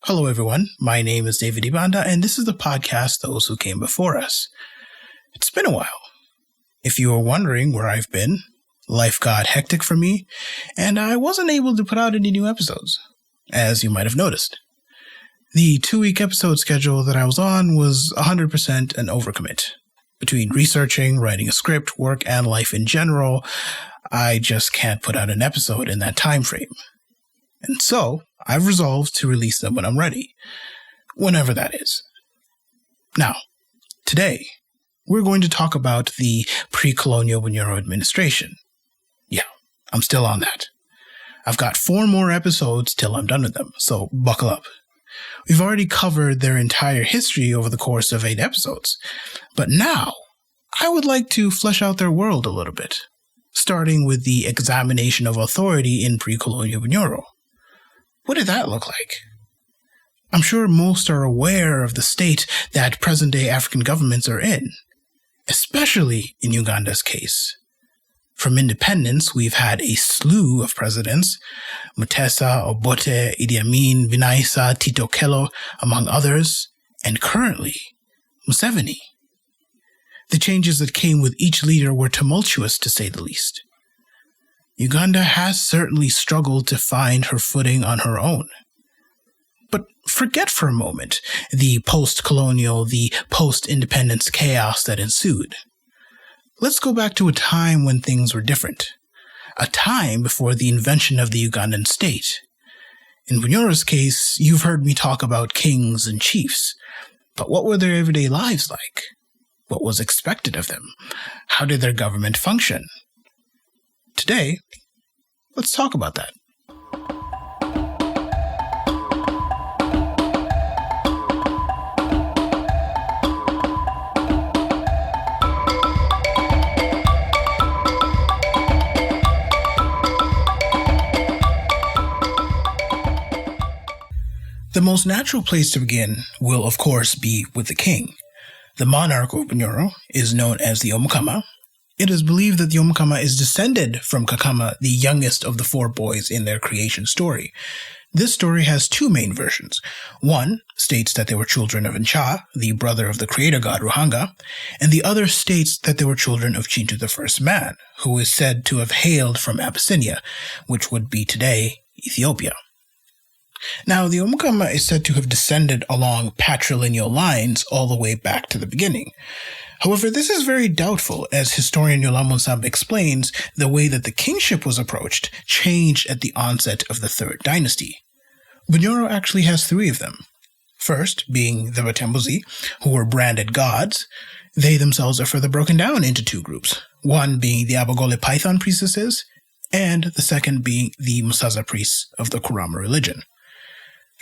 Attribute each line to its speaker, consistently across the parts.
Speaker 1: Hello everyone, my name is David Ibanda, and this is the podcast Those Who Came Before Us. It's been a while. If you were wondering where I've been, life got hectic for me, and I wasn't able to put out any new episodes, as you might have noticed. The 2-week episode schedule that I was on was 100% an overcommit. Between researching, writing a script, work, and life in general, I just can't put out an episode in that time frame. And so, I've resolved to release them when I'm ready, whenever that is. Now, today, we're going to talk about the pre-colonial Bunyoro administration. Yeah, I'm still on that. I've got 4 more episodes till I'm done with them, so buckle up. We've already covered their entire history over the course of 8 episodes, but now, I would like to flesh out their world a little bit, starting with the examination of authority in pre-colonial Bunyoro. What did that look like? I'm sure most are aware of the state that present-day African governments are in, especially in Uganda's case. From independence, we've had a slew of presidents, Mutesa, Obote, Idi Amin, Binaisa, Tito Okello, among others, and currently, Museveni. The changes that came with each leader were tumultuous, to say the least. Uganda has certainly struggled to find her footing on her own. But forget for a moment the post-colonial, the post-independence chaos that ensued. Let's go back to a time when things were different. A time before the invention of the Ugandan state. In Bunyoro's case, you've heard me talk about kings and chiefs. But what were their everyday lives like? What was expected of them? How did their government function? Today, let's talk about that. The most natural place to begin will, of course, be with the king. The monarch of Bunyoro is known as the Omukama. It is believed that the Omukama is descended from Kakama, the youngest of the 4 boys in their creation story. This story has 2 main versions. One states that they were children of Ncha, the brother of the creator god Ruhanga, and the other states that they were children of Chintu the first man, who is said to have hailed from Abyssinia, which would be today Ethiopia. Now, the Omukama is said to have descended along patrilineal lines all the way back to the beginning. However, this is very doubtful, as historian Yolamu Nsamba explains, the way that the kingship was approached changed at the onset of the 3rd dynasty. Bunyoro actually has 3 of them. First, being the Batembuzi, who were branded gods. They themselves are further broken down into 2 groups, one being the Abogole Python priestesses, and the second being the Musaza priests of the Kurama religion.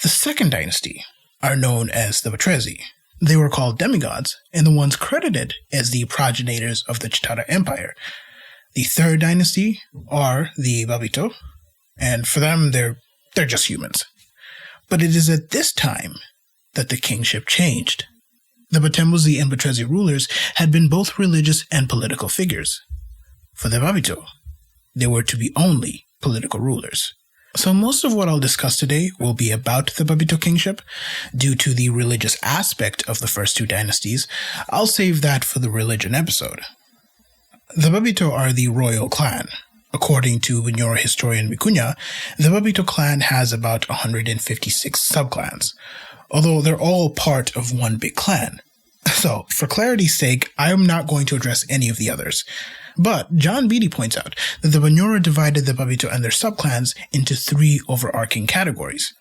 Speaker 1: The 2nd dynasty are known as the Batrezi. They were called demigods, and the ones credited as the progenitors of the Kitara Empire. The 3rd dynasty are the Babito, and for them, they're just humans. But it is at this time that the kingship changed. The Batembuzi and Batrezi rulers had been both religious and political figures. For the Babito, they were to be only political rulers. So most of what I'll discuss today will be about the Babito kingship. Due to the religious aspect of the first 2 dynasties, I'll save that for the religion episode. The Babito are the royal clan. According to Bunyoro historian Mikunya, the Babito clan has about 156 subclans, although they're all part of one big clan. So, for clarity's sake, I am not going to address any of the others. But John Beattie points out that the Bunyoro divided the Babito and their subclans into 3 overarching categories.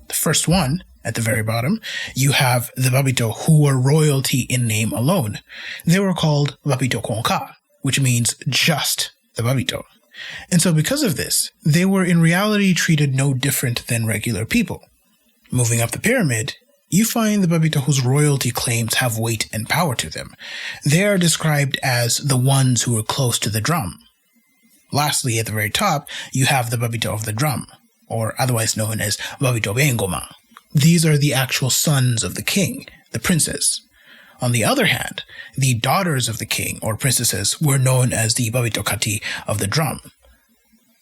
Speaker 1: The first one, at the very bottom, you have the Babito who were royalty in name alone. They were called Babito Konka, which means just the Babito. And so because of this, they were in reality treated no different than regular people. Moving up the pyramid, you find the Babito whose royalty claims have weight and power to them. They are described as the ones who are close to the drum. Lastly, at the very top, you have the Babito of the drum, or otherwise known as Babito Bengoma. These are the actual sons of the king, the princes. On the other hand, the daughters of the king, or princesses, were known as the Babito Kati of the drum.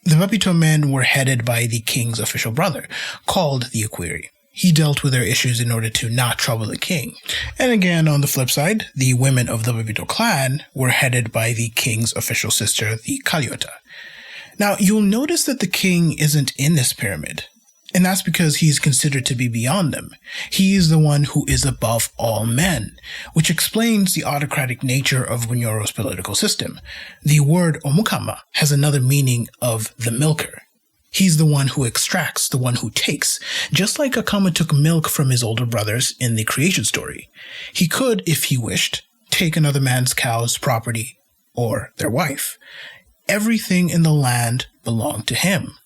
Speaker 1: The Babito men were headed by the king's official brother, called the Equerry. he dealt with their issues in order to not trouble the king. And again, on the flip side, the women of the Babito clan were headed by the king's official sister, the Kaliota. Now, you'll notice that the king isn't in this pyramid, and that's because he's considered to be beyond them. He is the one who is above all men, which explains the autocratic nature of Bunyoro's political system. The word omukama has another meaning of the milker. He's the one who extracts, the one who takes, just like Akama took milk from his older brothers in the creation story. He could, if he wished, take another man's cow's property or their wife. Everything in the land belonged to him.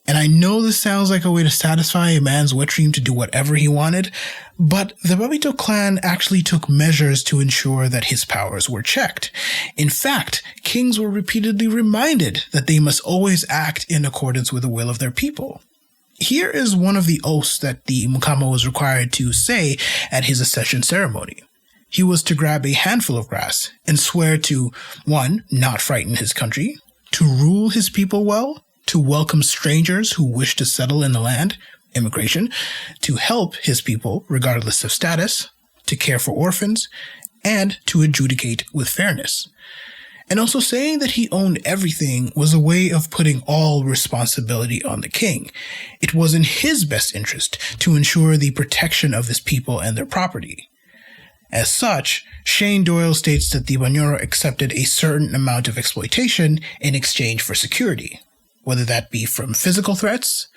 Speaker 1: And I know this sounds like a way to satisfy a man's wet dream to do whatever he wanted, but the Babito clan actually took measures to ensure that his powers were checked. In fact, kings were repeatedly reminded that they must always act in accordance with the will of their people. Here is one of the oaths that the Mukama was required to say at his accession ceremony. He was to grab a handful of grass and swear to, 1, not frighten his country, to rule his people well, to welcome strangers who wish to settle in the land, immigration, to help his people regardless of status, to care for orphans, and to adjudicate with fairness. And also saying that he owned everything was a way of putting all responsibility on the king. It was in his best interest to ensure the protection of his people and their property. As such, Shane Doyle states that the Bunyoro accepted a certain amount of exploitation in exchange for security, whether that be from physical threats,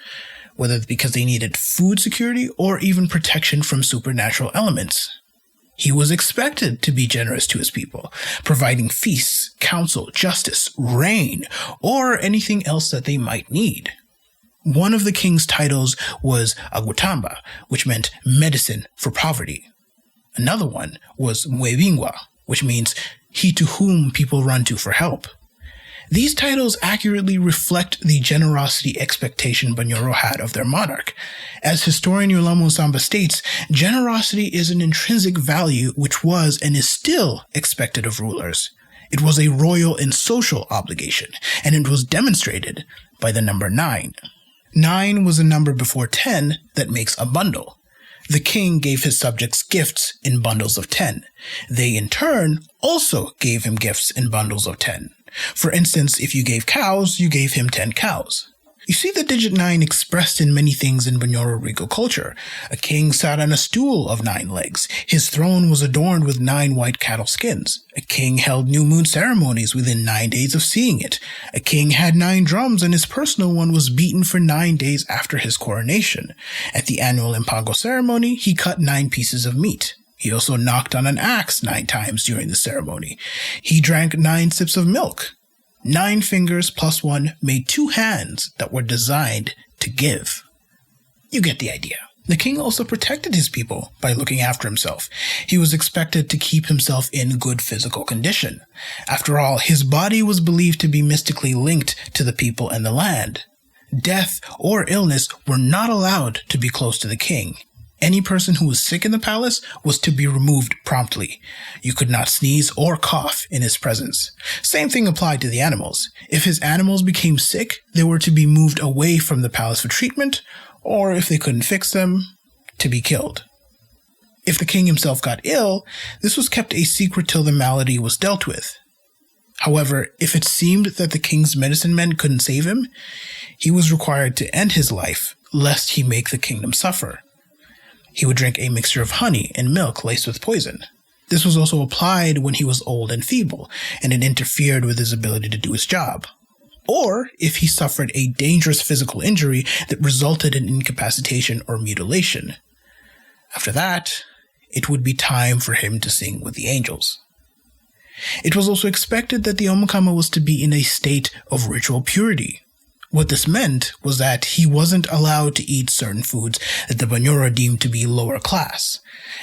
Speaker 1: whether it's because they needed food security, or even protection from supernatural elements. He was expected to be generous to his people, providing feasts, counsel, justice, rain, or anything else that they might need. One of the king's titles was Agutamba, which meant medicine for poverty. Another one was Mwebingwa, which means he to whom people run to for help. These titles accurately reflect the generosity expectation Bunyoro had of their monarch. As historian Yolamu Nsamba states, generosity is an intrinsic value which was and is still expected of rulers. It was a royal and social obligation, and it was demonstrated by the number 9. 9 was a number before 10 that makes a bundle. The king gave his subjects gifts in bundles of 10. They, in turn, also gave him gifts in bundles of 10. For instance, if you gave cows, you gave him 10 cows. You see the digit 9 expressed in many things in Bunyoro regal culture. A king sat on a stool of 9 legs. His throne was adorned with 9 white cattle skins. A king held new moon ceremonies within 9 days of seeing it. A king had 9 drums, and his personal one was beaten for 9 days after his coronation. At the annual Impango ceremony, he cut 9 pieces of meat. He also knocked on an axe 9 times during the ceremony. He drank 9 sips of milk. 9 fingers plus 1 made 2 hands that were designed to give. You get the idea. The king also protected his people by looking after himself. He was expected to keep himself in good physical condition. After all, his body was believed to be mystically linked to the people and the land. Death or illness were not allowed to be close to the king. Any person who was sick in the palace was to be removed promptly. You could not sneeze or cough in his presence. Same thing applied to the animals. If his animals became sick, they were to be moved away from the palace for treatment, or if they couldn't fix them, to be killed. If the king himself got ill, this was kept a secret till the malady was dealt with. However, if it seemed that the king's medicine men couldn't save him, he was required to end his life, lest he make the kingdom suffer. He would drink a mixture of honey and milk laced with poison. This was also applied when he was old and feeble, and it interfered with his ability to do his job. Or if he suffered a dangerous physical injury that resulted in incapacitation or mutilation. After that, it would be time for him to sing with the angels. It was also expected that the Omukama was to be in a state of ritual purity. What this meant was that he wasn't allowed to eat certain foods that the Bunyoro deemed to be lower class.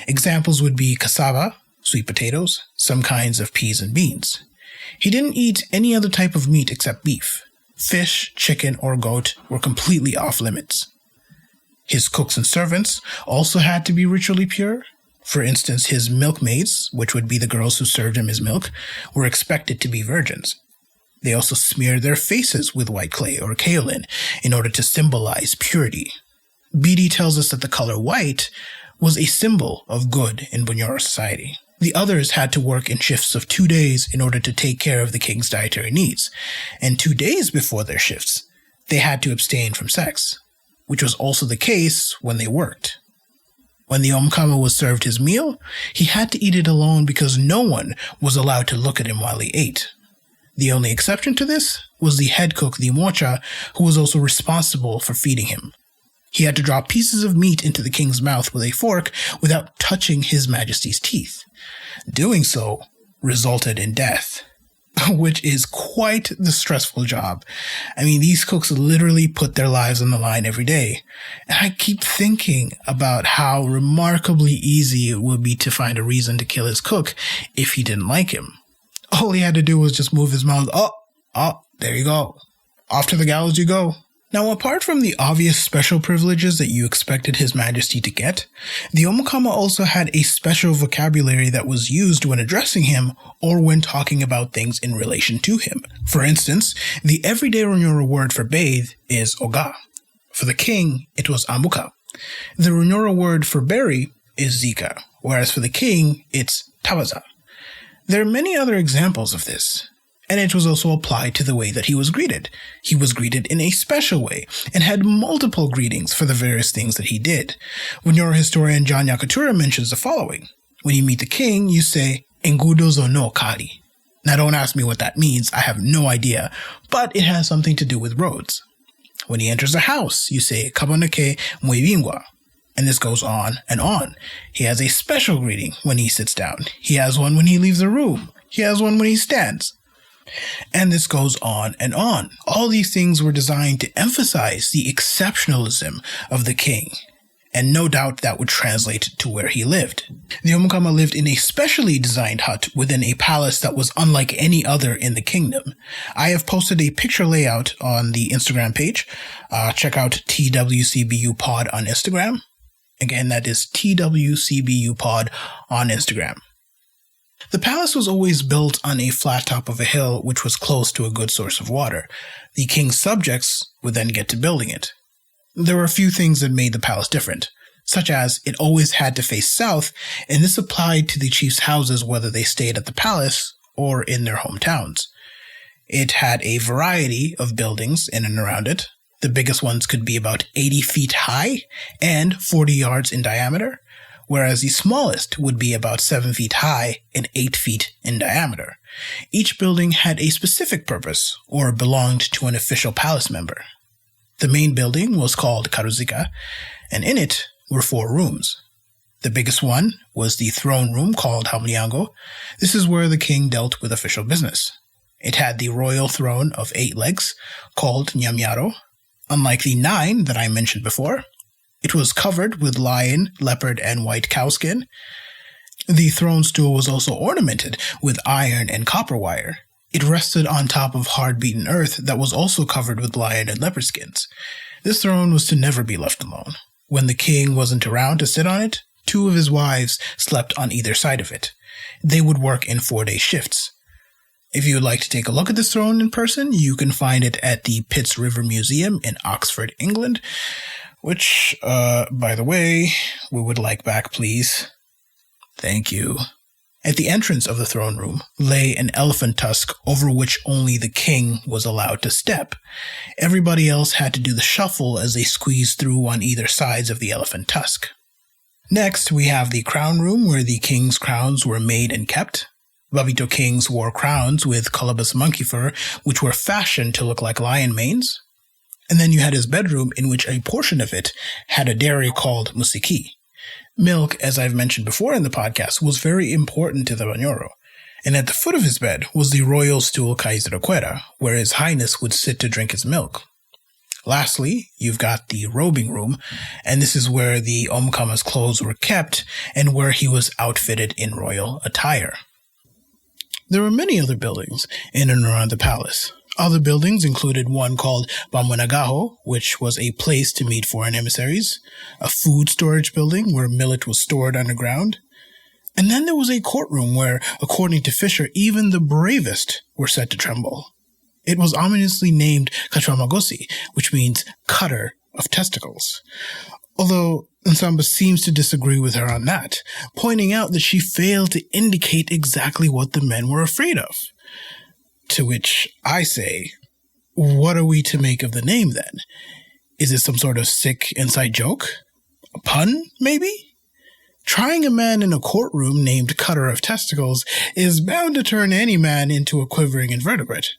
Speaker 1: Examples would be cassava, sweet potatoes, some kinds of peas and beans. He didn't eat any other type of meat except beef. Fish, chicken, or goat were completely off limits. His cooks and servants also had to be ritually pure. For instance, his milkmaids, which would be the girls who served him his milk, were expected to be virgins. They also smeared their faces with white clay or kaolin in order to symbolize purity. Beattie tells us that the color white was a symbol of good in Bunyoro society. The others had to work in shifts of 2 days in order to take care of the king's dietary needs, and 2 days before their shifts, they had to abstain from sex, which was also the case when they worked. When the Omukama was served his meal, he had to eat it alone because no one was allowed to look at him while he ate. The only exception to this was the head cook, the Mocha, who was also responsible for feeding him. He had to drop pieces of meat into the king's mouth with a fork without touching His Majesty's teeth. Doing so resulted in death, which is quite the stressful job. I mean, these cooks literally put their lives on the line every day. And I keep thinking about how remarkably easy it would be to find a reason to kill his cook if he didn't like him. All he had to do was just move his mouth. Oh, there you go. Off to the gallows you go. Now, apart from the obvious special privileges that you expected His Majesty to get, the Omukama also had a special vocabulary that was used when addressing him or when talking about things in relation to him. For instance, the everyday Runyoro word for bathe is oga. For the king, it was amuka. The Runyoro word for bury is zika, whereas for the king, it's tawaza. There are many other examples of this. And it was also applied to the way that he was greeted. He was greeted in a special way, and had multiple greetings for the various things that he did. Bunyoro historian John Nyakatura mentions the following. When you meet the king, you say, Engudozo no kari. Now don't ask me what that means, I have no idea, but it has something to do with roads. When he enters a house, you say, Kaboneke muibingwa. And this goes on and on. He has a special greeting when he sits down. He has one when he leaves the room. He has one when he stands. And this goes on and on. All these things were designed to emphasize the exceptionalism of the king, and no doubt that would translate to where he lived. The Omukama lived in a specially designed hut within a palace that was unlike any other in the kingdom. I have posted a picture layout on the Instagram page. Check out TWCBU Pod on Instagram. Again, that is TWCBU Pod on Instagram. The palace was always built on a flat top of a hill which was close to a good source of water. The king's subjects would then get to building it. There were a few things that made the palace different, such as it always had to face south, and this applied to the chief's houses whether they stayed at the palace or in their hometowns. It had a variety of buildings in and around it. The biggest ones could be about 80 feet high and 40 yards in diameter, whereas the smallest would be about 7 feet high and 8 feet in diameter. Each building had a specific purpose, or belonged to an official palace member. The main building was called Karuzika, and in it were 4 rooms. The biggest one was the throne room called Hamliango. This is where the king dealt with official business. It had the royal throne of 8 legs, called Nyamyaro. Unlike the 9 that I mentioned before, it was covered with lion, leopard, and white cowskin. The throne stool was also ornamented with iron and copper wire. It rested on top of hard-beaten earth that was also covered with lion and leopard skins. This throne was to never be left alone. When the king wasn't around to sit on it, 2 of his wives slept on either side of it. They would work in 4-day shifts. If you would like to take a look at this throne in person, you can find it at the Pitts River Museum in Oxford, England. Which, by the way, we would like back, please. Thank you. At the entrance of the throne room lay an elephant tusk over which only the king was allowed to step. Everybody else had to do the shuffle as they squeezed through on either sides of the elephant tusk. Next, we have the crown room where the king's crowns were made and kept. Babito kings wore crowns with colobus monkey fur, which were fashioned to look like lion manes. And then you had his bedroom, in which a portion of it had a dairy called Mystique. Milk, as I've mentioned before in the podcast, was very important to the Bunyoro. And at the foot of his bed was the royal stool Kaizerokwera, where His Highness would sit to drink his milk. Lastly, you've got the robing room, and this is where the Omukama's clothes were kept and where he was outfitted in royal attire. There were many other buildings in and around the palace. Other buildings included one called Bamunagaho, which was a place to meet foreign emissaries, a food storage building where millet was stored underground, and then there was a courtroom where, according to Fisher, even the bravest were said to tremble. It was ominously named Katramagosi, which means cutter of testicles. Although Nsamba seems to disagree with her on that, pointing out that she failed to indicate exactly what the men were afraid of. To which I say, what are we to make of the name then? Is it some sort of sick inside joke? A pun, maybe? Trying a man in a courtroom named Cutter of Testicles is bound to turn any man into a quivering invertebrate.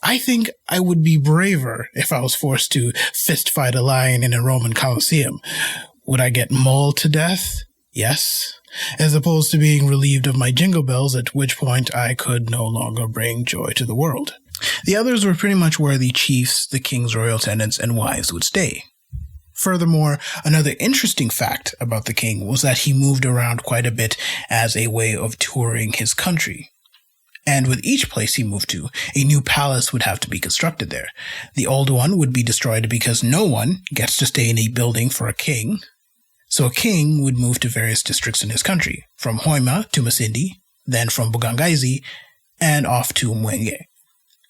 Speaker 1: I think I would be braver if I was forced to fist-fight a lion in a Roman Colosseum. Would I get mauled to death? Yes. As opposed to being relieved of my jingle bells, at which point I could no longer bring joy to the world. The others were pretty much where the chiefs, the king's royal tenants, and wives would stay. Furthermore, another interesting fact about the king was that he moved around quite a bit as a way of touring his country. And with each place he moved to, a new palace would have to be constructed there. The old one would be destroyed because no one gets to stay in a building for a king. So a king would move to various districts in his country, from Hoima to Masindi, then from Bugangaizi, and off to Mwenge.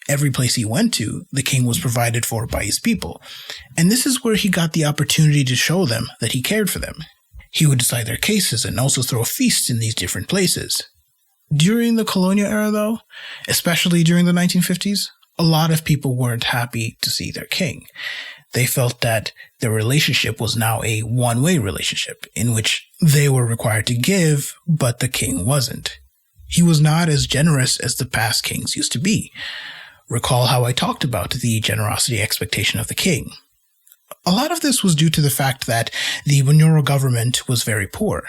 Speaker 1: Every place he went to, the king was provided for by his people, and this is where he got the opportunity to show them that he cared for them. He would decide their cases and also throw feasts in these different places. During the colonial era, though, especially during the 1950s, a lot of people weren't happy to see their king. They felt that their relationship was now a one-way relationship, in which they were required to give, but the king wasn't. He was not as generous as the past kings used to be. Recall how I talked about the generosity expectation of the king. A lot of this was due to the fact that the Bunyoro government was very poor.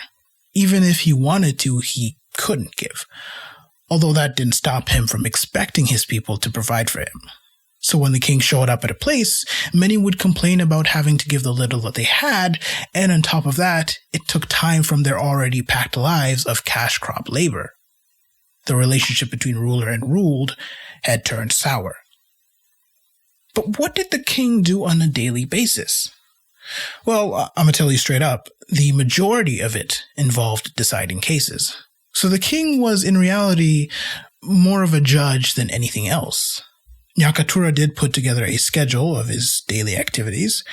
Speaker 1: Even if he wanted to, he couldn't give, although that didn't stop him from expecting his people to provide for him. So when the king showed up at a place, many would complain about having to give the little that they had, and on top of that, it took time from their already packed lives of cash crop labor. The relationship between ruler and ruled had turned sour. But what did the king do on a daily basis? Well, I'm going to tell you straight up, the majority of it involved deciding cases. So the king was, in reality, more of a judge than anything else. Nyakatura did put together a schedule of his daily activities,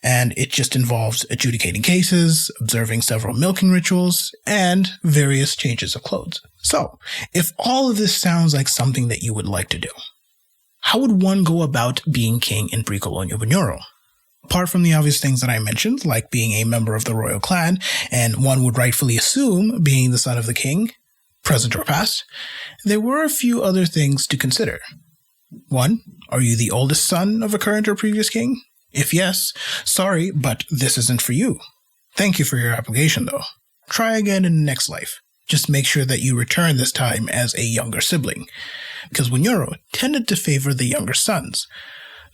Speaker 1: and it just involved adjudicating cases, observing several milking rituals, and various changes of clothes. So, if all of this sounds like something that you would like to do, how would one go about being king in pre-colonial Bunyoro? Apart from the obvious things that I mentioned, like being a member of the royal clan, and one would rightfully assume being the son of the king, present or past, there were a few other things to consider. 1. Are you the oldest son of a current or previous king? If yes, sorry, but this isn't for you. Thank you for your application, though. Try again in the next life. Just make sure that you return this time as a younger sibling, because Bunyoro tended to favor the younger sons.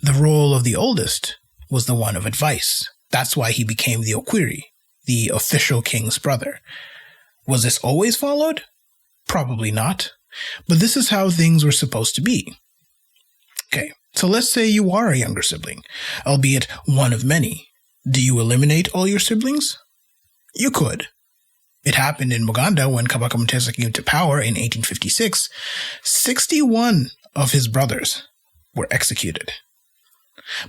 Speaker 1: The role of the oldest was the one of advice. That's why he became the Okwiri, the official king's brother. Was this always followed? Probably not. But this is how things were supposed to be. Okay, so let's say you are a younger sibling, albeit one of many. Do you eliminate all your siblings? You could. It happened in Uganda when Kabaka Mutesa came to power in 1856. 61 of his brothers were executed.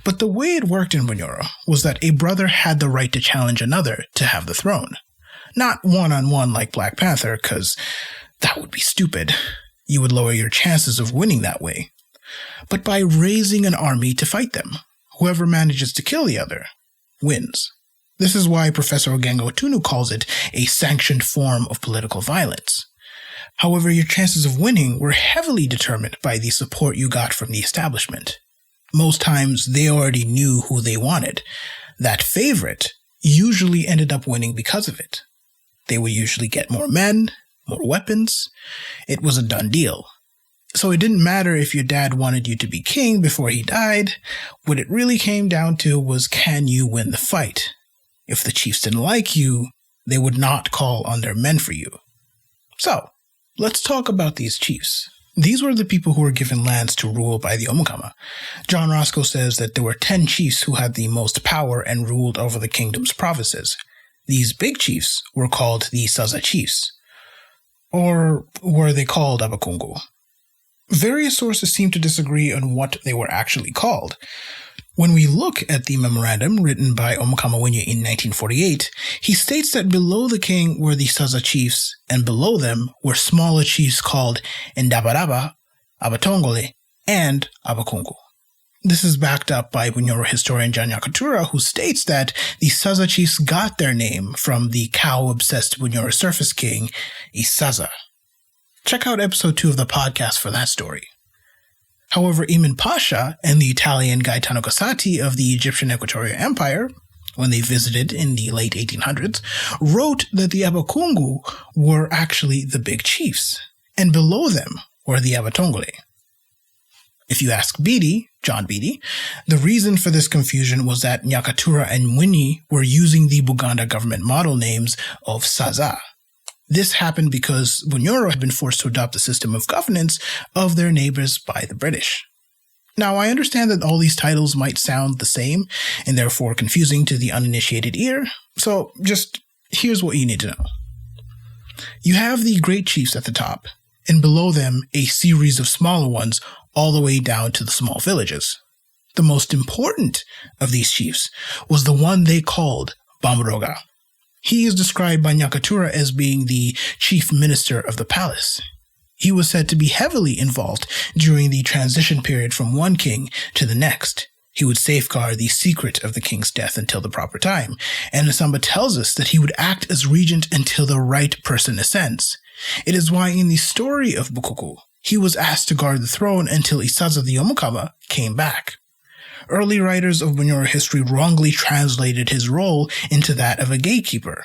Speaker 1: But the way it worked in Bunyoro was that a brother had the right to challenge another to have the throne. Not one-on-one like Black Panther, because that would be stupid. You would lower your chances of winning that way. But by raising an army to fight them. Whoever manages to kill the other wins. This is why Professor Ogengo Tunu calls it a sanctioned form of political violence. However, your chances of winning were heavily determined by the support you got from the establishment. Most times, they already knew who they wanted. That favorite usually ended up winning because of it. They would usually get more men, more weapons. It was a done deal. So it didn't matter if your dad wanted you to be king before he died. What it really came down to was, can you win the fight? If the chiefs didn't like you, they would not call on their men for you. So, let's talk about these chiefs. These were the people who were given lands to rule by the Omukama. John Roscoe says that there were 10 chiefs who had the most power and ruled over the kingdom's provinces. These big chiefs were called the Saza chiefs. Or were they called Abakungu? Various sources seem to disagree on what they were actually called. When we look at the memorandum written by Omukama Winya in 1948, he states that below the king were the Saza chiefs, and below them were smaller chiefs called Ndabaraba, Abatongole, and Abakungu. This is backed up by Bunyoro historian Nyakatura, who states that the Saza chiefs got their name from the cow-obsessed Bunyoro surface king, Isaza. Check out episode 2 of the podcast for that story. However, Emin Pasha and the Italian Gaetano Casati of the Egyptian Equatorial Empire, when they visited in the late 1800s, wrote that the Abakungu were actually the big chiefs, and below them were the Abatongole. If you ask Beattie, John Beattie, the reason for this confusion was that Nyakatura and Mwini were using the Buganda government model names of Saza. This happened because Bunyoro had been forced to adopt the system of governance of their neighbors by the British. Now, I understand that all these titles might sound the same and therefore confusing to the uninitiated ear, so just here's what you need to know. You have the great chiefs at the top, and below them a series of smaller ones all the way down to the small villages. The most important of these chiefs was the one they called Bamuroga. He is described by Nyakatura as being the chief minister of the palace. He was said to be heavily involved during the transition period from one king to the next. He would safeguard the secret of the king's death until the proper time, and Nsamba tells us that he would act as regent until the right person ascends. It is why in the story of Bukuku, he was asked to guard the throne until Isaza the Omukama came back. Early writers of Bunyoro history wrongly translated his role into that of a gatekeeper.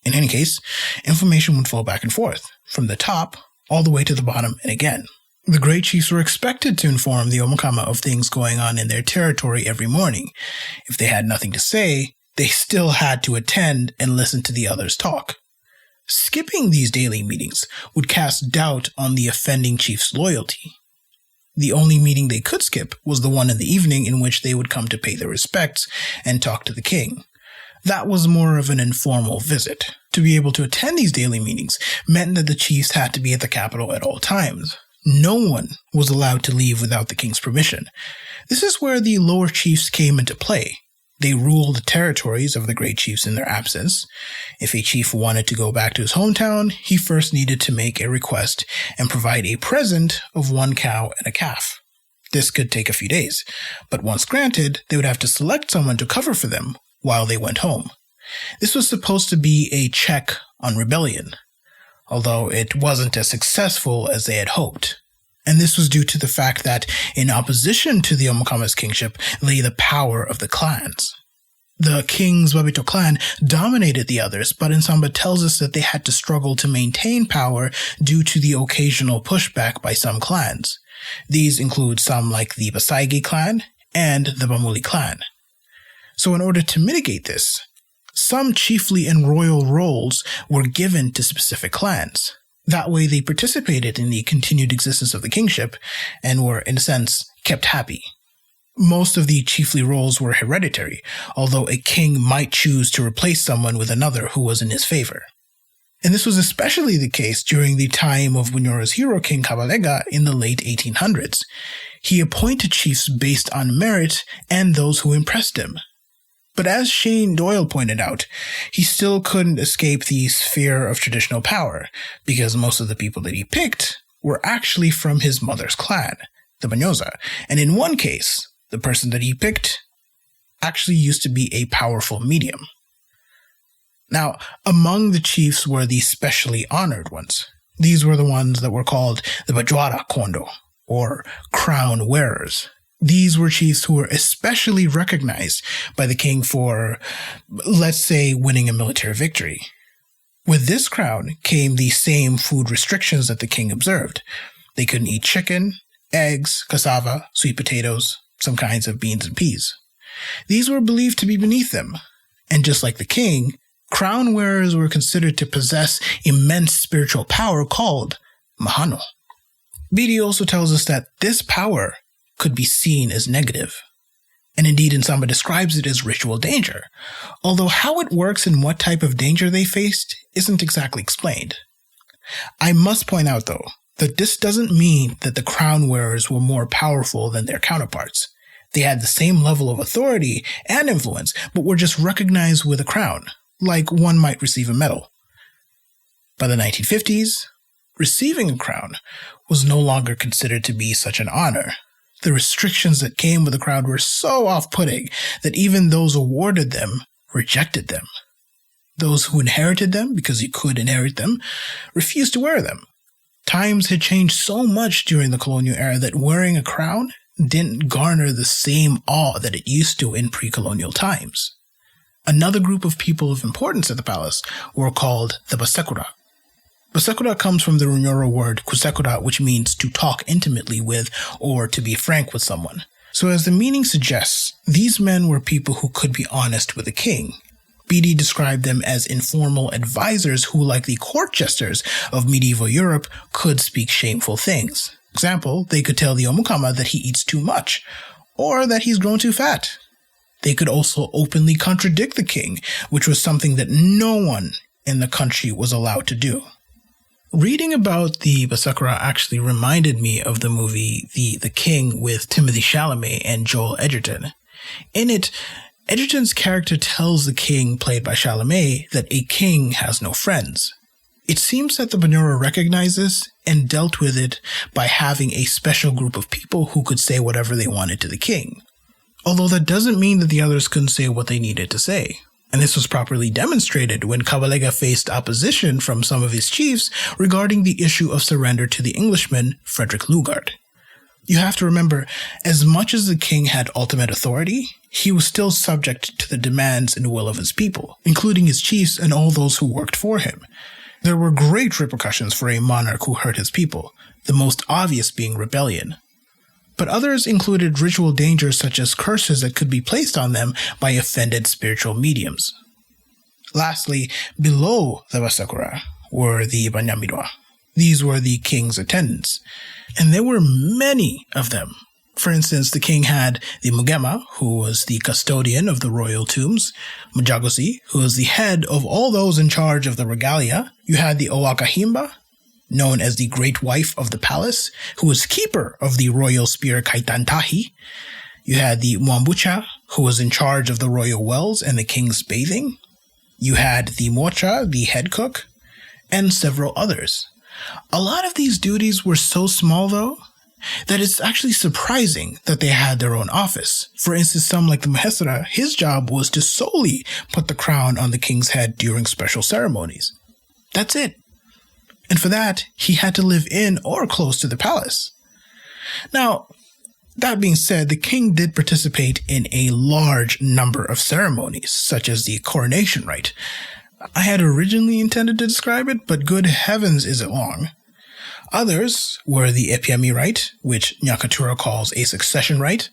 Speaker 1: In any case, information would flow back and forth, from the top all the way to the bottom and again. The great chiefs were expected to inform the Omukama of things going on in their territory every morning. If they had nothing to say, they still had to attend and listen to the others talk. Skipping these daily meetings would cast doubt on the offending chief's loyalty. The only meeting they could skip was the one in the evening in which they would come to pay their respects and talk to the king. That was more of an informal visit. To be able to attend these daily meetings meant that the chiefs had to be at the capital at all times. No one was allowed to leave without the king's permission. This is where the lower chiefs came into play. They ruled the territories of the great chiefs in their absence. If a chief wanted to go back to his hometown, he first needed to make a request and provide a present of one cow and a calf. This could take a few days, but once granted, they would have to select someone to cover for them while they went home. This was supposed to be a check on rebellion, although it wasn't as successful as they had hoped. And this was due to the fact that, in opposition to the Omukama's kingship, lay the power of the clans. The King's Babito clan dominated the others, but Nsamba tells us that they had to struggle to maintain power due to the occasional pushback by some clans. These include some like the Basaigi clan and the Bamuli clan. So in order to mitigate this, some chiefly and royal roles were given to specific clans. That way they participated in the continued existence of the kingship and were, in a sense, kept happy. Most of the chiefly roles were hereditary, although a king might choose to replace someone with another who was in his favor. And this was especially the case during the time of Bunyoro's hero king Kabalega in the late 1800s. He appointed chiefs based on merit and those who impressed him. But as Shane Doyle pointed out, he still couldn't escape the sphere of traditional power, because most of the people that he picked were actually from his mother's clan, the Banyoza, and in one case, the person that he picked actually used to be a powerful medium. Now, among the chiefs were the specially honored ones. These were the ones that were called the Bajwara Kondo, or crown wearers. These were chiefs who were especially recognized by the king for, let's say, winning a military victory. With this crown came the same food restrictions that the king observed. They couldn't eat chicken, eggs, cassava, sweet potatoes, some kinds of beans and peas. These were believed to be beneath them, and just like the king, crown wearers were considered to possess immense spiritual power called mahano. Beattie also tells us that this power could be seen as negative, and indeed Nsamba describes it as ritual danger, although how it works and what type of danger they faced isn't exactly explained. I must point out, though, that this doesn't mean that the crown wearers were more powerful than their counterparts. They had the same level of authority and influence, but were just recognized with a crown, like one might receive a medal. By the 1950s, receiving a crown was no longer considered to be such an honor. The restrictions that came with the crown were so off-putting that even those awarded them rejected them. Those who inherited them, because you could inherit them, refused to wear them. Times had changed so much during the colonial era that wearing a crown didn't garner the same awe that it used to in pre-colonial times. Another group of people of importance at the palace were called the Basekura. Basekura comes from the Nyoro word kusekura, which means to talk intimately with or to be frank with someone. So as the meaning suggests, these men were people who could be honest with the king. Beattie described them as informal advisors who, like the court jesters of medieval Europe, could speak shameful things. For example, they could tell the Omukama that he eats too much, or that he's grown too fat. They could also openly contradict the king, which was something that no one in the country was allowed to do. Reading about the Basekura actually reminded me of the movie The King with Timothée Chalamet and Joel Edgerton. In it, Edgerton's character tells the king, played by Chalamet, that a king has no friends. It seems that the Bunyoro recognized this and dealt with it by having a special group of people who could say whatever they wanted to the king. Although that doesn't mean that the others couldn't say what they needed to say. And this was properly demonstrated when Kabalega faced opposition from some of his chiefs regarding the issue of surrender to the Englishman Frederick Lugard. You have to remember, as much as the king had ultimate authority, he was still subject to the demands and will of his people, including his chiefs and all those who worked for him. There were great repercussions for a monarch who hurt his people, the most obvious being rebellion. But others included ritual dangers such as curses that could be placed on them by offended spiritual mediums. Lastly, below the Basekura were the Banyamirwa. These were the king's attendants, and there were many of them. For instance, the king had the Mugema, who was the custodian of the royal tombs, Mujagosi, who was the head of all those in charge of the regalia. You had the Owakahimba, known as the Great Wife of the Palace, who was keeper of the royal spear Kaitantahi. You had the Mwambucha, who was in charge of the royal wells and the king's bathing. You had the Mocha, the head cook, and several others. A lot of these duties were so small, though, that it's actually surprising that they had their own office. For instance, some like the Mahesara, his job was to solely put the crown on the king's head during special ceremonies. That's it. And for that, he had to live in or close to the palace. Now, that being said, the king did participate in a large number of ceremonies, such as the coronation rite. I had originally intended to describe it, but good heavens is it long. Others were the Epiami rite, which Nyakatura calls a succession rite,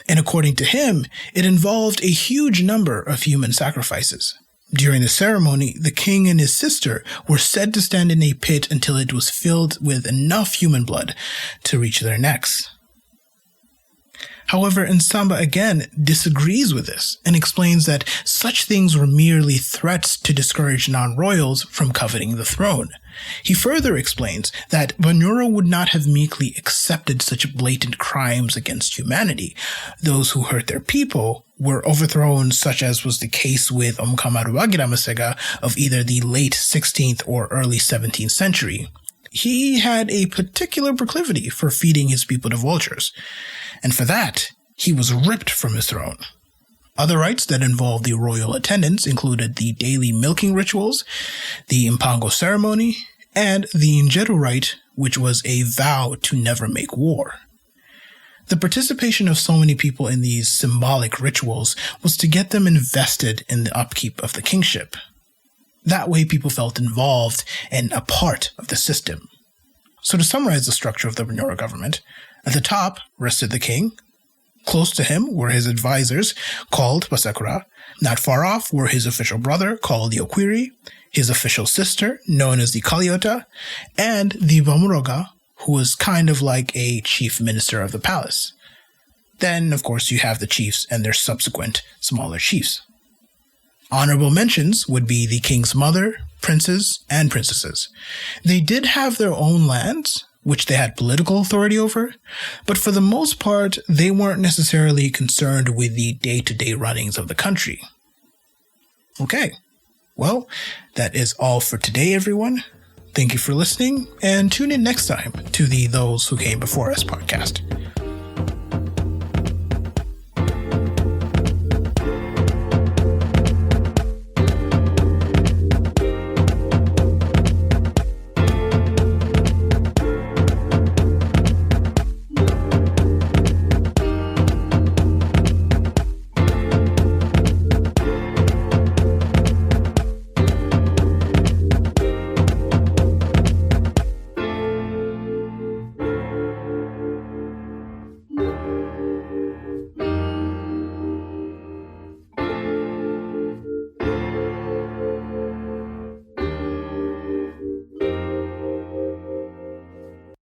Speaker 1: and according to him, it involved a huge number of human sacrifices. During the ceremony, the king and his sister were said to stand in a pit until it was filled with enough human blood to reach their necks. However, Nsamba again disagrees with this and explains that such things were merely threats to discourage non-royals from coveting the throne. He further explains that Bunyoro would not have meekly accepted such blatant crimes against humanity. Those who hurt their people were overthrown, such as was the case with Omukama Ruwagira Masega of either the late 16th or early 17th century. He had a particular proclivity for feeding his people to vultures, and for that, he was ripped from his throne. Other rites that involved the royal attendants included the daily milking rituals, the Mpango ceremony, and the Njeru rite, which was a vow to never make war. The participation of so many people in these symbolic rituals was to get them invested in the upkeep of the kingship. That way people felt involved and a part of the system. So to summarize the structure of the Bunyoro government, at the top rested the king. Close to him were his advisors, called Basekura. Not far off were his official brother, called the Okwiri, his official sister, known as the Kaliota, and the Bamuroga, who was kind of like a chief minister of the palace. Then, of course, you have the chiefs and their subsequent smaller chiefs. Honorable mentions would be the king's mother, princes, and princesses. They did have their own lands, which they had political authority over, but for the most part, they weren't necessarily concerned with the day-to-day runnings of the country. Okay, well, that is all for today, everyone. Thank you for listening, and tune in next time to the Those Who Came Before Us podcast.